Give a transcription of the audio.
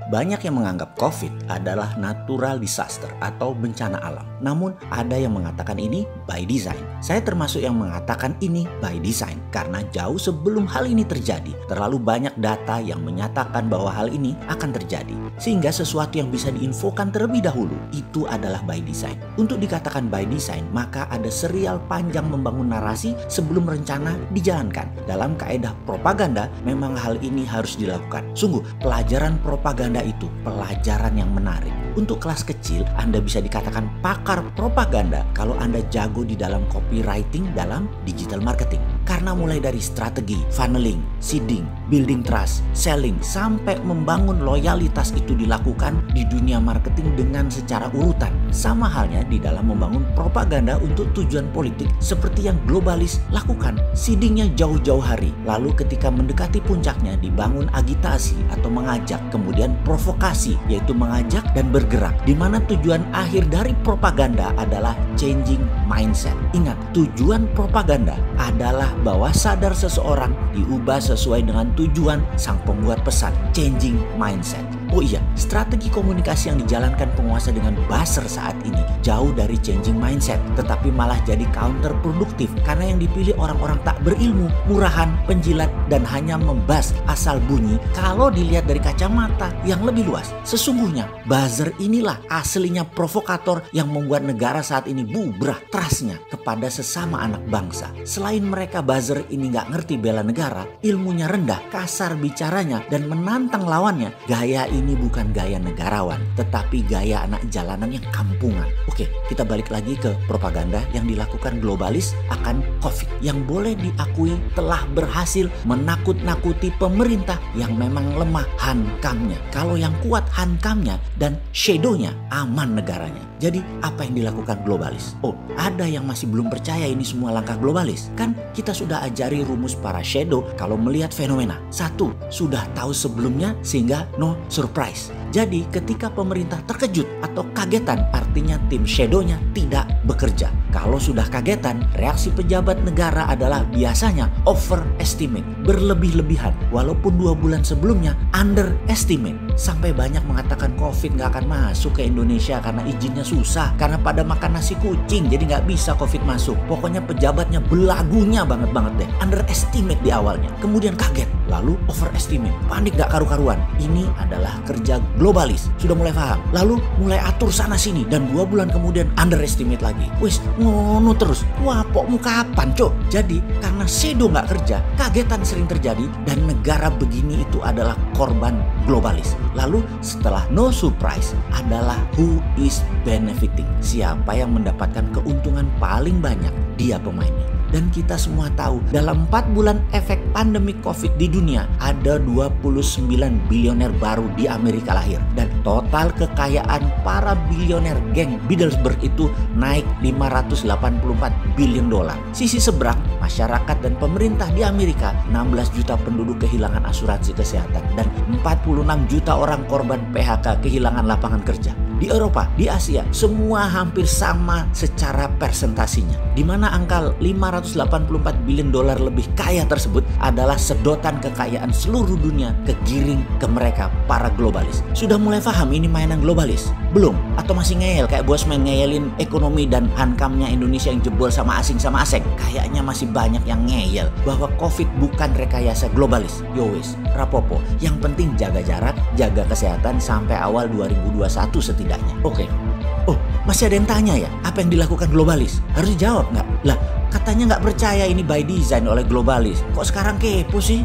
Banyak yang menganggap COVID adalah natural disaster atau bencana alam. Namun ada yang mengatakan ini by design. Saya termasuk yang mengatakan ini by design karena jauh sebelum hal ini terjadi, terlalu banyak data yang menyatakan bahwa hal ini akan terjadi. Sehingga sesuatu yang bisa diinfokan terlebih dahulu itu adalah by design. Untuk dikatakan by design, maka ada serial panjang membangun narasi sebelum rencana dijalankan. Dalam kaedah propaganda, memang hal ini harus dilakukan. Sungguh, pelajaran propaganda itu pelajaran yang menarik. Untuk kelas kecil, Anda bisa dikatakan pakar propaganda kalau Anda jago di dalam copywriting dalam digital marketing. Karena mulai dari strategi, funneling, seeding, building trust, selling, sampai membangun loyalitas itu dilakukan di dunia marketing dengan secara urutan. Sama halnya di dalam membangun propaganda untuk tujuan politik seperti yang globalis lakukan. Seedingnya jauh-jauh hari. Lalu ketika mendekati puncaknya dibangun agitasi atau mengajak, kemudian provokasi yaitu mengajak dan bergerak. Di mana tujuan akhir dari propaganda adalah changing mindset. Ingat, tujuan propaganda adalah bahwa sadar seseorang diubah sesuai dengan tujuan sang pembuat pesan, changing mindset. Oh iya, strategi komunikasi yang dijalankan penguasa dengan buzzer saat ini jauh dari changing mindset, tetapi malah jadi counterproduktif karena yang dipilih orang-orang tak berilmu, murahan, penjilat, dan hanya membas asal bunyi kalau dilihat dari kacamata yang lebih luas. Sesungguhnya, buzzer inilah aslinya provokator yang membuat negara saat ini bubrah trustnya kepada sesama anak bangsa. Selain mereka buzzer ini nggak ngerti bela negara, ilmunya rendah, kasar bicaranya, dan menantang lawannya, gaya ini bukan gaya negarawan, tetapi gaya anak jalanan yang kampungan. Oke, kita balik lagi ke propaganda yang dilakukan globalis akan COVID, yang boleh diakui telah berhasil menakut-nakuti pemerintah yang memang lemah hankamnya. Kalau yang kuat hankamnya dan shadownya, aman negaranya. Jadi apa yang dilakukan globalis? Oh, ada yang masih belum percaya ini semua langkah globalis. Kan kita sudah ajari rumus para shadow kalau melihat fenomena. Satu, sudah tahu sebelumnya sehingga no surprise. Jadi ketika pemerintah terkejut atau kagetan, artinya tim shadownya tidak bekerja. Kalau sudah kagetan, reaksi pejabat negara adalah biasanya overestimate, berlebih-lebihan. Walaupun 2 bulan sebelumnya underestimate. Sampai banyak mengatakan COVID nggak akan masuk ke Indonesia karena izinnya susah. Karena pada makan nasi kucing, jadi nggak bisa COVID masuk. Pokoknya pejabatnya belagunya banget deh. Underestimate di awalnya, kemudian kaget, lalu overestimate, panik gak karu-karuan. Ini adalah kerja globalis. Sudah mulai paham, lalu mulai atur sana sini, dan 2 bulan kemudian underestimate lagi. Wis ngono terus. Wah, pokmu kapan cok? Jadi karena shadow gak kerja, kagetan sering terjadi, dan negara begini itu adalah korban globalis. Lalu setelah no surprise adalah who is benefiting. Siapa yang mendapatkan keuntungan paling banyak? Dia pemainnya. Dan kita semua tahu dalam 4 bulan efek pandemi COVID di dunia ada 29 bilioner baru di Amerika lahir. Dan total kekayaan para bilioner geng Bilderberg itu naik 584 billion dolar. Sisi seberang, masyarakat dan pemerintah di Amerika, 16 juta penduduk kehilangan asuransi kesehatan dan 46 juta orang korban PHK kehilangan lapangan kerja. Di Eropa, di Asia, semua hampir sama secara persentasinya. Di mana angka 584 billion dolar lebih kaya tersebut adalah sedotan kekayaan seluruh dunia kegiring ke mereka, para globalis. Sudah mulai paham ini mainan globalis? Belum? Atau masih ngeyel kayak bosman ngeyelin ekonomi dan hankamnya Indonesia yang jebol sama asing? Kayaknya masih banyak yang ngeyel bahwa COVID bukan rekayasa globalis. Yowes, rapopo. Yang penting jaga jarak, jaga kesehatan sampai awal 2021 setidaknya. Oke. Oh, masih ada yang tanya ya, apa yang dilakukan globalis? Harus dijawab nggak? Lah, katanya nggak percaya ini by design oleh globalis. Kok sekarang kepo sih?